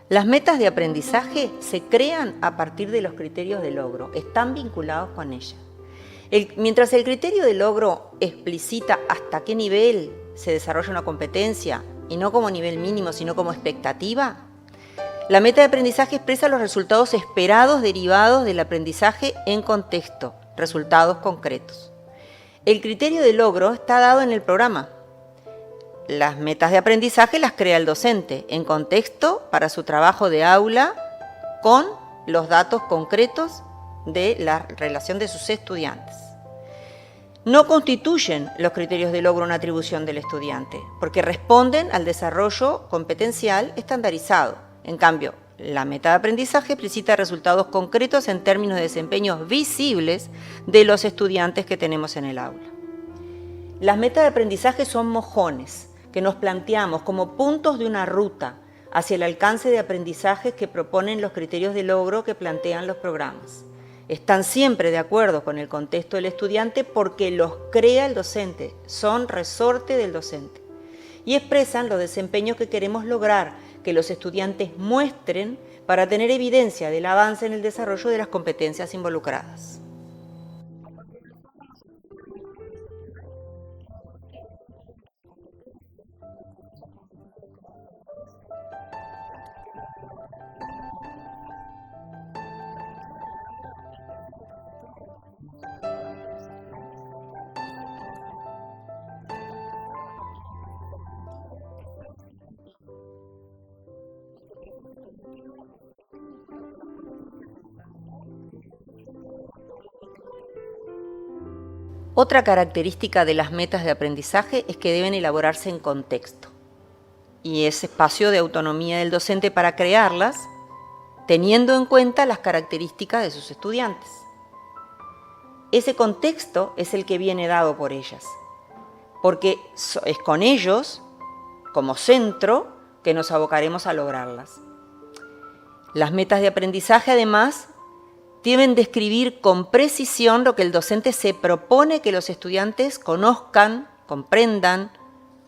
Las metas de aprendizaje se crean a partir de los criterios de logro, están vinculados con ellas. Mientras el criterio de logro explicita hasta qué nivel se desarrolla una competencia, y no como nivel mínimo, sino como expectativa, la meta de aprendizaje expresa los resultados esperados derivados del aprendizaje en contexto, resultados concretos. El criterio de logro está dado en el programa. Las metas de aprendizaje las crea el docente en contexto para su trabajo de aula con los datos concretos de la relación de sus estudiantes. No constituyen los criterios de logro una atribución del estudiante, porque responden al desarrollo competencial estandarizado. En cambio, la meta de aprendizaje explicita resultados concretos en términos de desempeños visibles de los estudiantes que tenemos en el aula. Las metas de aprendizaje son mojones que nos planteamos como puntos de una ruta hacia el alcance de aprendizajes que proponen los criterios de logro que plantean los programas. Están siempre de acuerdo con el contexto del estudiante porque los crea el docente, son resorte del docente y expresan los desempeños que queremos lograr que los estudiantes muestren para tener evidencia del avance en el desarrollo de las competencias involucradas. Otra característica de las metas de aprendizaje es que deben elaborarse en contexto y es espacio de autonomía del docente para crearlas, teniendo en cuenta las características de sus estudiantes. Ese contexto es el que viene dado por ellas, porque es con ellos, como centro, que nos abocaremos a lograrlas. Las metas de aprendizaje, además, deben describir con precisión lo que el docente se propone que los estudiantes conozcan, comprendan,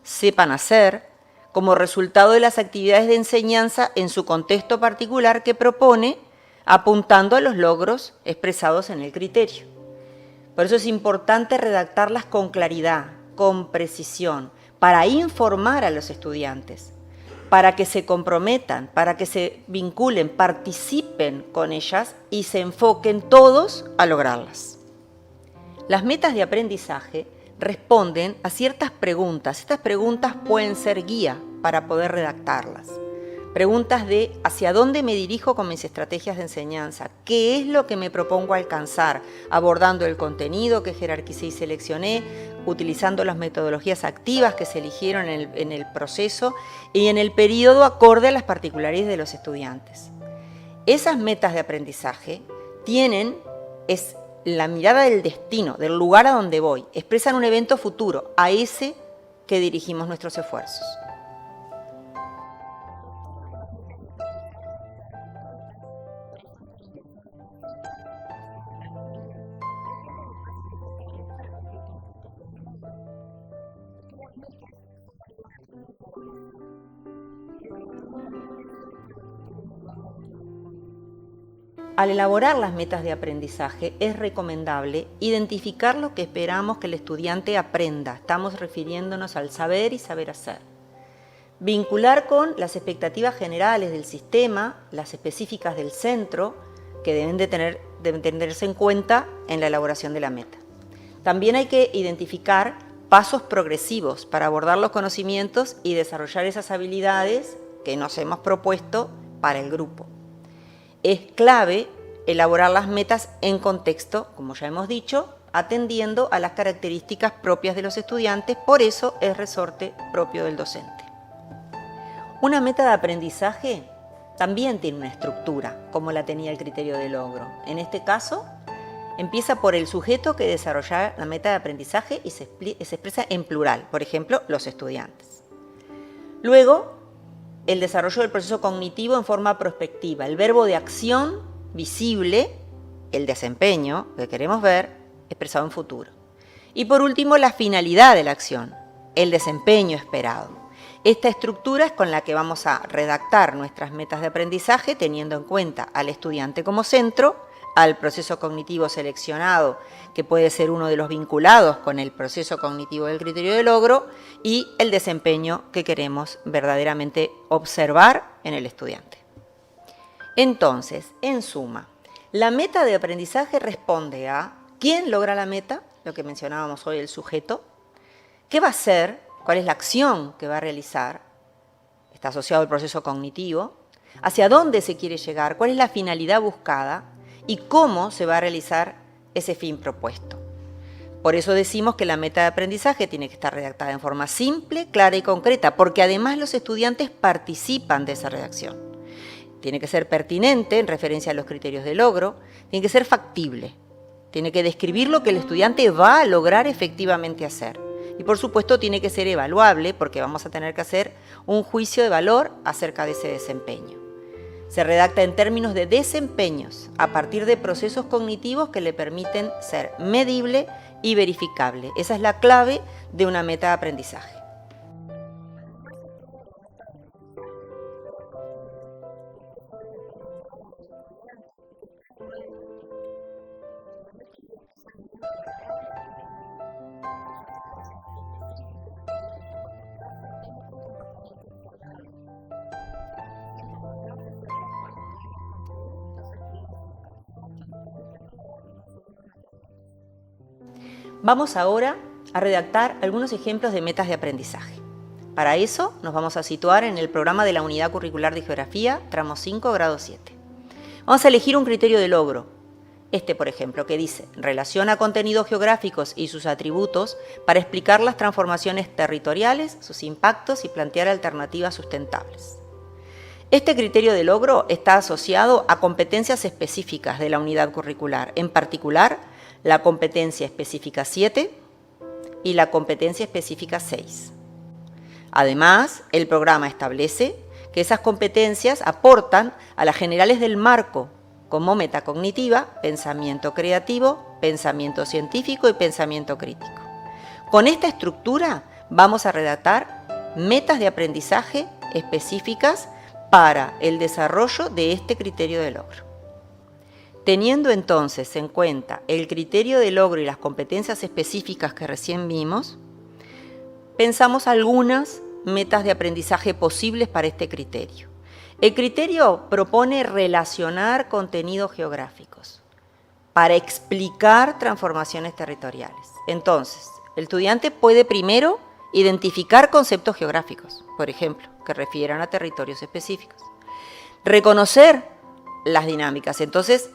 sepan hacer, como resultado de las actividades de enseñanza en su contexto particular que propone, apuntando a los logros expresados en el criterio. Por eso es importante redactarlas con claridad, con precisión, para informar a los estudiantes, para que se comprometan, para que se vinculen, participen con ellas y se enfoquen todos a lograrlas. Las metas de aprendizaje responden a ciertas preguntas. Estas preguntas pueden ser guía para poder redactarlas. Preguntas de hacia dónde me dirijo con mis estrategias de enseñanza, qué es lo que me propongo alcanzar, abordando el contenido que jerarquicé y seleccioné, utilizando las metodologías activas que se eligieron en el proceso y en el periodo acorde a las particularidades de los estudiantes. Esas metas de aprendizaje es la mirada del destino, del lugar a donde voy, expresan un evento futuro, a ese que dirigimos nuestros esfuerzos. Al elaborar las metas de aprendizaje es recomendable identificar lo que esperamos que el estudiante aprenda. Estamos refiriéndonos al saber y saber hacer. Vincular con las expectativas generales del sistema, las específicas del centro, que deben tenerse en cuenta en la elaboración de la meta. También hay que identificar pasos progresivos para abordar los conocimientos y desarrollar esas habilidades que nos hemos propuesto para el grupo. Es clave elaborar las metas en contexto, como ya hemos dicho, atendiendo a las características propias de los estudiantes, por eso es resorte propio del docente. Una meta de aprendizaje también tiene una estructura, como la tenía el criterio de logro. En este caso, empieza por el sujeto que desarrolla la meta de aprendizaje y se expresa en plural, por ejemplo, los estudiantes. Luego, el desarrollo del proceso cognitivo en forma prospectiva, el verbo de acción visible, el desempeño que queremos ver, expresado en futuro. Y por último, la finalidad de la acción, el desempeño esperado. Esta estructura es con la que vamos a redactar nuestras metas de aprendizaje teniendo en cuenta al estudiante como centro, al proceso cognitivo seleccionado, que puede ser uno de los vinculados con el proceso cognitivo del criterio de logro, y el desempeño que queremos verdaderamente observar en el estudiante. Entonces, en suma, la meta de aprendizaje responde a quién logra la meta, lo que mencionábamos hoy, el sujeto, qué va a hacer, cuál es la acción que va a realizar, está asociado al proceso cognitivo, hacia dónde se quiere llegar, cuál es la finalidad buscada y cómo se va a realizar ese fin propuesto. Por eso decimos que la meta de aprendizaje tiene que estar redactada en forma simple, clara y concreta, porque además los estudiantes participan de esa redacción. Tiene que ser pertinente en referencia a los criterios de logro, tiene que ser factible, tiene que describir lo que el estudiante va a lograr efectivamente hacer. Y por supuesto tiene que ser evaluable porque vamos a tener que hacer un juicio de valor acerca de ese desempeño. Se redacta en términos de desempeños a partir de procesos cognitivos que le permiten ser medible y verificable. Esa es la clave de una meta de aprendizaje. Vamos ahora a redactar algunos ejemplos de metas de aprendizaje. Para eso nos vamos a situar en el programa de la Unidad Curricular de Geografía, tramo 5, grado 7. Vamos a elegir un criterio de logro. Por ejemplo, que dice, relaciona contenidos geográficos y sus atributos para explicar las transformaciones territoriales, sus impactos y plantear alternativas sustentables. Este criterio de logro está asociado a competencias específicas de la unidad curricular, en particular, la competencia específica 7 y la competencia específica 6. Además, el programa establece que esas competencias aportan a las generales del marco como metacognitiva, pensamiento creativo, pensamiento científico y pensamiento crítico. Con esta estructura vamos a redactar metas de aprendizaje específicas para el desarrollo de este criterio de logro. Teniendo entonces en cuenta el criterio de logro y las competencias específicas que recién vimos, pensamos algunas metas de aprendizaje posibles para este criterio. El criterio propone relacionar contenidos geográficos para explicar transformaciones territoriales. Entonces, el estudiante puede primero identificar conceptos geográficos, por ejemplo, que refieran a territorios específicos. Reconocer las dinámicas. Entonces,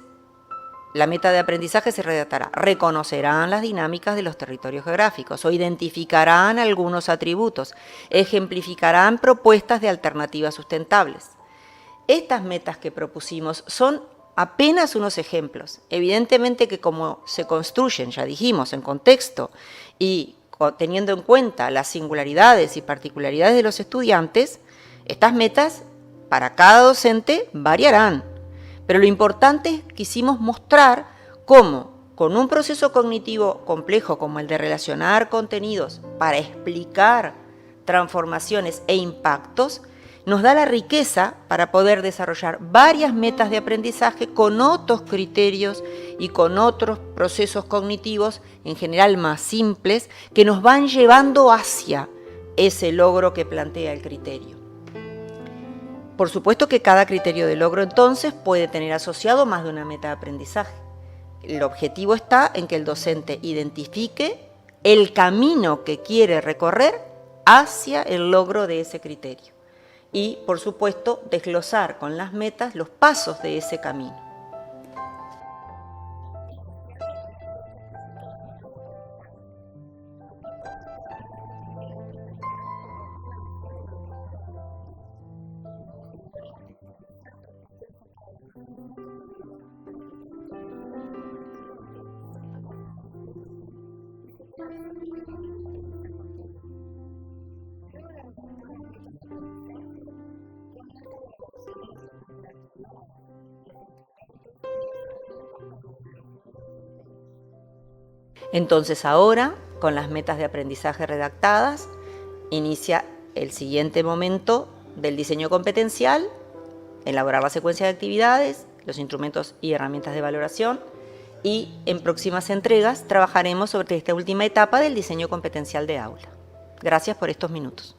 la meta de aprendizaje se redactará. Reconocerán las dinámicas de los territorios geográficos o identificarán algunos atributos, ejemplificarán propuestas de alternativas sustentables. Estas metas que propusimos son apenas unos ejemplos. Evidentemente que como se construyen, ya dijimos, en contexto y teniendo en cuenta las singularidades y particularidades de los estudiantes, estas metas para cada docente variarán. Pero lo importante es que quisimos mostrar cómo, con un proceso cognitivo complejo como el de relacionar contenidos para explicar transformaciones e impactos, nos da la riqueza para poder desarrollar varias metas de aprendizaje con otros criterios y con otros procesos cognitivos, en general más simples, que nos van llevando hacia ese logro que plantea el criterio. Por supuesto que cada criterio de logro entonces puede tener asociado más de una meta de aprendizaje. El objetivo está en que el docente identifique el camino que quiere recorrer hacia el logro de ese criterio y, por supuesto, desglosar con las metas los pasos de ese camino. Entonces ahora, con las metas de aprendizaje redactadas, inicia el siguiente momento del diseño competencial, elaborar la secuencia de actividades, los instrumentos y herramientas de valoración, y en próximas entregas trabajaremos sobre esta última etapa del diseño competencial de aula. Gracias por estos minutos.